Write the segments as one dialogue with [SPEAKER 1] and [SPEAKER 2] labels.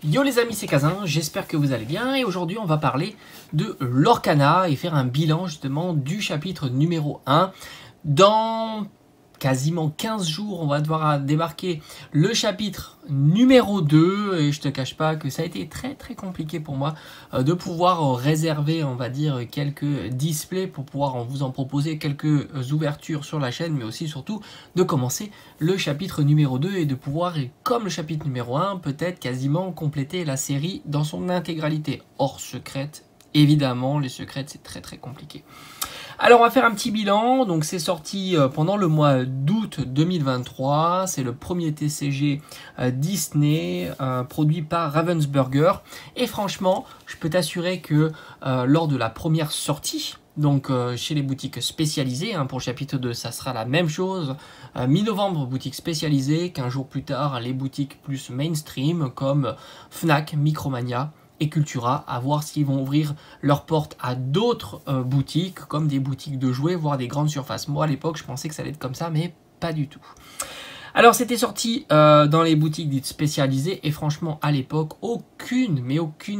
[SPEAKER 1] Yo les amis, c'est Kazin, j'espère que vous allez bien et aujourd'hui on va parler de Lorcana et faire un bilan justement du chapitre numéro 1. Dans quasiment 15 jours, on va devoir débarquer le chapitre numéro 2 et je te cache pas que ça a été très compliqué pour moi de pouvoir réserver, on va dire, quelques displays pour pouvoir vous en proposer quelques ouvertures sur la chaîne, mais aussi surtout de commencer le chapitre numéro 2 et de pouvoir, comme le chapitre numéro 1, peut-être quasiment compléter la série dans son intégralité. Hors secrète, évidemment, les secrètes c'est très compliqué. Alors on va faire un petit bilan, donc c'est sorti pendant le mois d'août 2023, c'est le premier TCG Disney produit par Ravensburger et franchement je peux t'assurer que lors de la première sortie, donc chez les boutiques spécialisées, pour le chapitre 2 ça sera la même chose, mi-novembre boutique spécialisée, 15 jours plus tard les boutiques plus mainstream comme Fnac, Micromania et Cultura, à voir s'ils vont ouvrir leurs portes à d'autres boutiques, comme des boutiques de jouets, voire des grandes surfaces. Moi, à l'époque, je pensais que ça allait être comme ça, mais pas du tout. Alors, c'était sorti dans les boutiques dites spécialisées, et franchement, à l'époque, aucune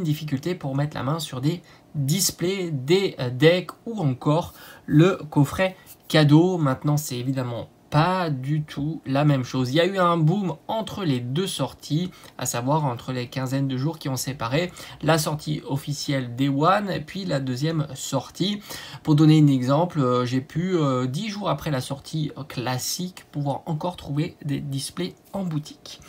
[SPEAKER 1] difficulté pour mettre la main sur des displays, des decks, ou encore le coffret cadeau. Maintenant, c'est évidemment pas du tout la même chose. Il y a eu un boom entre les deux sorties, à savoir entre les quinzaines de jours qui ont séparé la sortie officielle Day One et puis la deuxième sortie. Pour donner un exemple, j'ai pu 10 jours après la sortie classique pouvoir encore trouver des displays en boutique.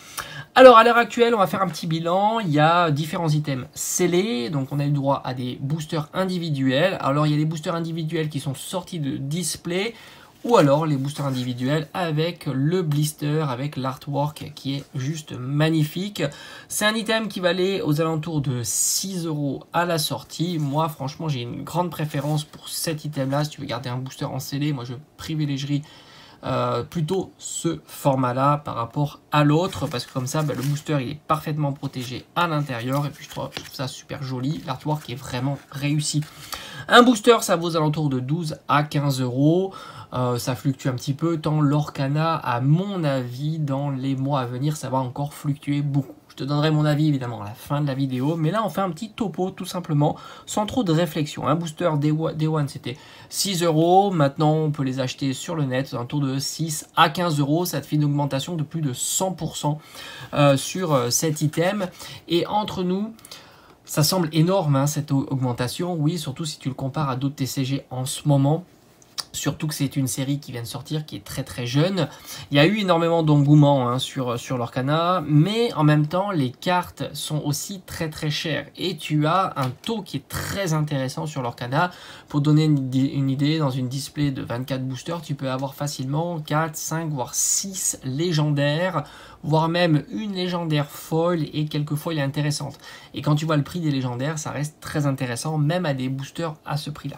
[SPEAKER 1] Alors à l'heure actuelle, on va faire un petit bilan. Il y a différents items scellés, donc on a eu droit à des boosters individuels. Alors il y a des boosters individuels qui sont sortis de display, ou alors les boosters individuels avec le blister, avec l'artwork qui est juste magnifique. C'est un item qui valait aux alentours de 6 € à la sortie. Moi franchement j'ai une grande préférence pour cet item là. Si tu veux garder un booster en scellé, moi je privilégierais plutôt ce format là par rapport à l'autre, parce que comme ça le booster il est parfaitement protégé à l'intérieur et puis je trouve ça super joli. L'artwork est vraiment réussi. Un booster ça vaut aux alentours de 12 à 15 €. Ça fluctue un petit peu, tant Lorcana, à mon avis, dans les mois à venir, ça va encore fluctuer beaucoup. Je te donnerai mon avis évidemment à la fin de la vidéo, mais là on fait un petit topo tout simplement, sans trop de réflexion. Un booster Day One c'était 6 €, maintenant on peut les acheter sur le net, un tour de 6 à 15 €, ça te fait une augmentation de plus de 100% sur cet item. Et entre nous, ça semble énorme cette augmentation, oui, surtout si tu le compares à d'autres TCG en ce moment. Surtout que c'est une série qui vient de sortir, qui est très jeune. Il y a eu énormément d'engouement sur Lorcana, mais en même temps, les cartes sont aussi très chères. Et tu as un taux qui est très intéressant sur Lorcana. Pour donner une idée, dans une display de 24 boosters, tu peux avoir facilement 4, 5, voire 6 légendaires, voire même une légendaire foil et quelques foils intéressantes. Et quand tu vois le prix des légendaires, ça reste très intéressant, même à des boosters à ce prix-là.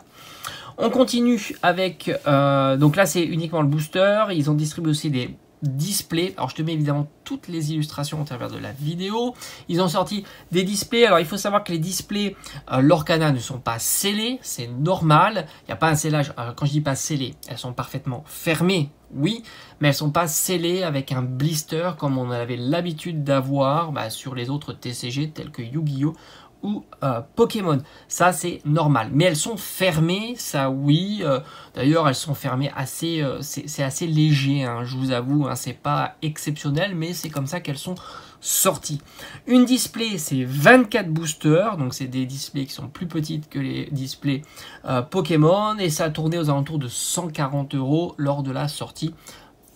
[SPEAKER 1] On continue avec, donc là c'est uniquement le booster, ils ont distribué aussi des displays. Alors je te mets évidemment toutes les illustrations au travers de la vidéo. Ils ont sorti des displays. Alors il faut savoir que les displays Lorcana ne sont pas scellés, c'est normal. Il n'y a pas un scellage, quand je dis pas scellé, elles sont parfaitement fermées, oui, mais elles sont pas scellées avec un blister comme on avait l'habitude d'avoir sur les autres TCG tels que Yu-Gi-Oh! Ou Pokémon, ça c'est normal, mais elles sont fermées, ça oui. D'ailleurs elles sont fermées assez, c'est assez léger, je vous avoue, c'est pas exceptionnel, mais c'est comme ça qu'elles sont sorties. Une display c'est 24 boosters, donc c'est des displays qui sont plus petites que les displays Pokémon, et ça a tourné aux alentours de 140 € lors de la sortie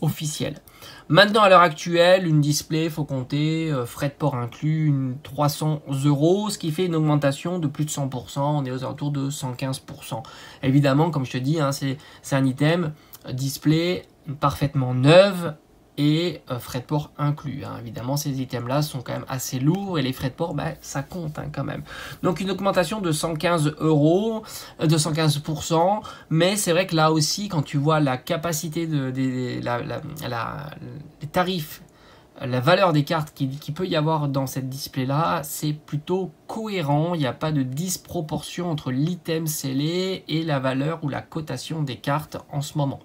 [SPEAKER 1] officielle. Maintenant à l'heure actuelle, une display, faut compter, frais de port inclus, 300 €, ce qui fait une augmentation de plus de 100%, on est aux alentours de 115%. Évidemment, comme je te dis, c'est un item display parfaitement neuve et frais de port inclus. Évidemment, ces items-là sont quand même assez lourds et les frais de port, ça compte quand même. Donc une augmentation de 115 €, de 115%, mais c'est vrai que là aussi, quand tu vois la capacité les tarifs, la valeur des cartes qu'il peut y avoir dans cette display-là, c'est plutôt cohérent. Il n'y a pas de disproportion entre l'item scellé et la valeur ou la cotation des cartes en ce moment.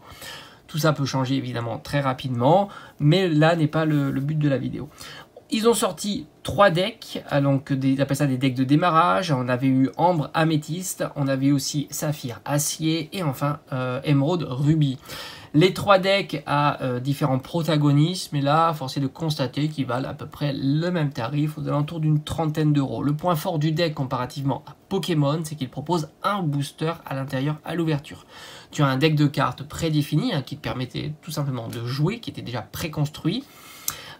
[SPEAKER 1] Tout ça peut changer évidemment très rapidement, mais là n'est pas le but de la vidéo. Ils ont sorti 3 decks, donc ils appellent ça des decks de démarrage. On avait eu Ambre, Améthyste, on avait aussi Saphir, Acier et enfin Émeraude, Rubis. Les 3 decks à différents protagonistes, mais là, force est de constater qu'ils valent à peu près le même tarif, aux alentours d'une trentaine d'euros. Le point fort du deck comparativement à Pokémon, c'est qu'il propose un booster à l'intérieur à l'ouverture. Tu as un deck de cartes prédéfini qui te permettait tout simplement de jouer, qui était déjà préconstruit,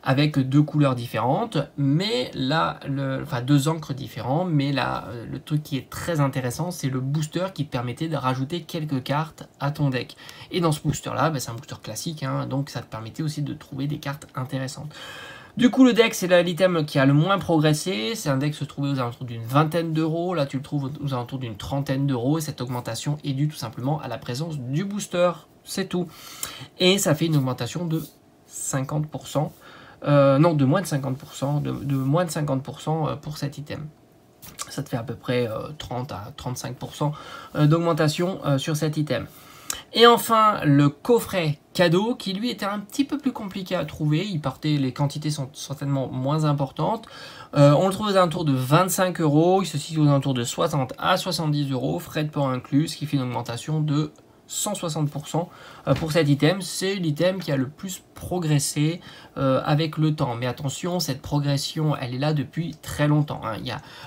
[SPEAKER 1] avec 2 couleurs différentes, mais là, enfin 2 encres différentes, mais là, le truc qui est très intéressant, c'est le booster qui te permettait de rajouter quelques cartes à ton deck. Et dans ce booster-là, c'est un booster classique, donc ça te permettait aussi de trouver des cartes intéressantes. Du coup, le deck, c'est l'item qui a le moins progressé. C'est un deck qui se trouvait aux alentours d'une vingtaine d'euros. Là, tu le trouves aux alentours d'une trentaine d'euros. Cette augmentation est due tout simplement à la présence du booster. C'est tout. Et ça fait une augmentation de 50%. Non, de moins de 50%, de moins de 50% pour cet item. Ça te fait à peu près 30 à 35% d'augmentation sur cet item. Et enfin, le coffret cadeau, qui lui était un petit peu plus compliqué à trouver. Les quantités sont certainement moins importantes. On le trouve aux alentours de 25 euros. Il se situe aux alentours de 60 à 70 euros, frais de port inclus, ce qui fait une augmentation de 160% pour cet item. C'est l'item qui a le plus progressé avec le temps. Mais attention, cette progression, elle est là depuis très longtemps.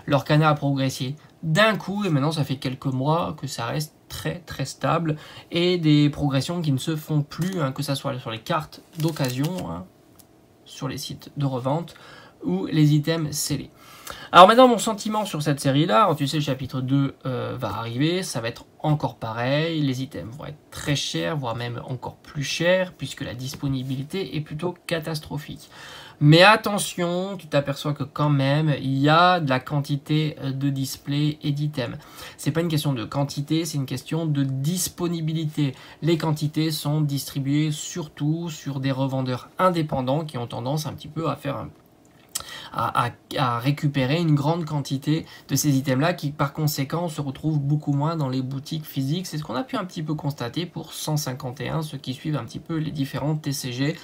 [SPEAKER 1] L'Orcana a progressé d'un coup et maintenant ça fait quelques mois que ça reste très stable et des progressions qui ne se font plus, que ce soit sur les cartes d'occasion, sur les sites de revente ou les items scellés. Alors maintenant, mon sentiment sur cette série-là, tu sais, le chapitre 2 va arriver, ça va être encore pareil, les items vont être très chers, voire même encore plus chers, puisque la disponibilité est plutôt catastrophique. Mais attention, tu t'aperçois que quand même, il y a de la quantité de displays et d'items. C'est pas une question de quantité, c'est une question de disponibilité. Les quantités sont distribuées surtout sur des revendeurs indépendants qui ont tendance un petit peu à faire à récupérer une grande quantité de ces items-là qui par conséquent se retrouvent beaucoup moins dans les boutiques physiques. C'est ce qu'on a pu un petit peu constater pour 151, ceux qui suivent un petit peu les différents TCG.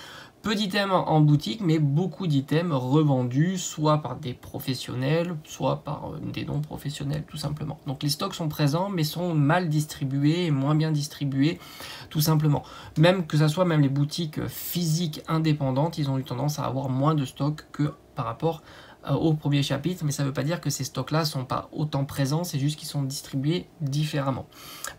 [SPEAKER 1] Peu d'items en boutique, mais beaucoup d'items revendus, soit par des professionnels, soit par des non-professionnels, tout simplement. Donc les stocks sont présents, mais sont mal distribués et moins bien distribués, tout simplement. Même que ce soit même les boutiques physiques indépendantes, ils ont eu tendance à avoir moins de stocks que par rapport au premier chapitre, mais ça ne veut pas dire que ces stocks-là ne sont pas autant présents, c'est juste qu'ils sont distribués différemment.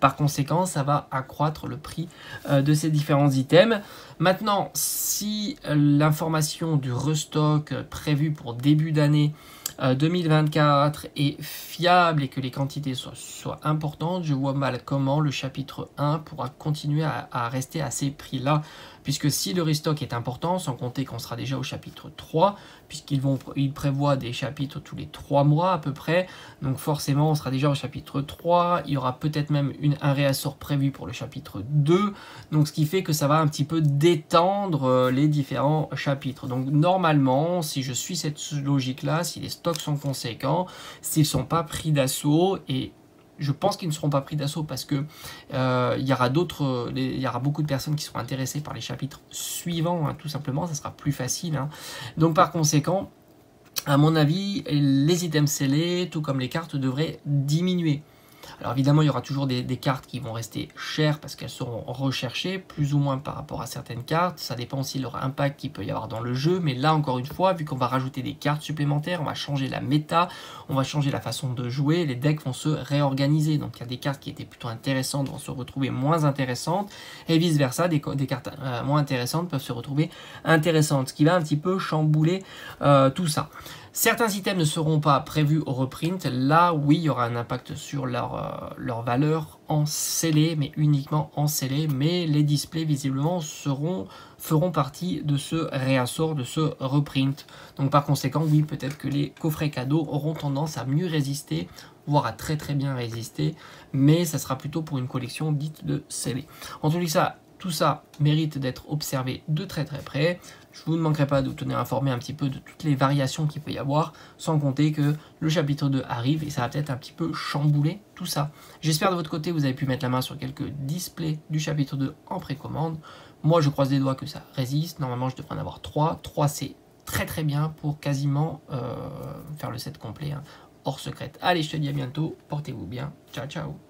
[SPEAKER 1] Par conséquent, ça va accroître le prix de ces différents items. Maintenant, si l'information du restock prévu pour début d'année 2024 est fiable et que les quantités soient importantes, je vois mal comment le chapitre 1 pourra continuer à rester à ces prix-là, puisque si le restock est important, sans compter qu'on sera déjà au chapitre 3, puisqu'ils prévoient des chapitres tous les 3 mois à peu près, donc forcément on sera déjà au chapitre 3, il y aura peut-être même un réassort prévu pour le chapitre 2, donc ce qui fait que ça va un petit peu détendre les différents chapitres. Donc normalement, si je suis cette logique-là, si les stocks sont conséquents, s'ils ne sont pas pris d'assaut, et je pense qu'ils ne seront pas pris d'assaut parce que il y aura beaucoup de personnes qui seront intéressées par les chapitres suivants, tout simplement, ça sera plus facile. Donc par conséquent, à mon avis, les items scellés, tout comme les cartes, devraient diminuer. Alors évidemment, il y aura toujours des cartes qui vont rester chères parce qu'elles seront recherchées, plus ou moins par rapport à certaines cartes. Ça dépend aussi de leur impact qu'il peut y avoir dans le jeu. Mais là, encore une fois, vu qu'on va rajouter des cartes supplémentaires, on va changer la méta, on va changer la façon de jouer, les decks vont se réorganiser. Donc il y a des cartes qui étaient plutôt intéressantes vont se retrouver moins intéressantes. Et vice versa, des cartes moins intéressantes peuvent se retrouver intéressantes. Ce qui va un petit peu chambouler tout ça. Certains items ne seront pas prévus au reprint. Là, oui, il y aura un impact sur leur valeur en scellé, mais uniquement en scellé. Mais les displays, visiblement, feront partie de ce réassort, de ce reprint. Donc, par conséquent, oui, peut-être que les coffrets cadeaux auront tendance à mieux résister, voire à très bien résister. Mais ça sera plutôt pour une collection dite de scellé. En tout cas, tout ça mérite d'être observé de très près. Je ne vous manquerai pas de vous tenir informé un petit peu de toutes les variations qu'il peut y avoir, sans compter que le chapitre 2 arrive et ça va peut-être un petit peu chambouler tout ça. J'espère de votre côté vous avez pu mettre la main sur quelques displays du chapitre 2 en précommande. Moi je croise les doigts que ça résiste, normalement je devrais en avoir 3. 3 c'est très très bien pour quasiment faire le set complet, hein, hors secrète. Allez, je te dis à bientôt, portez-vous bien, ciao ciao.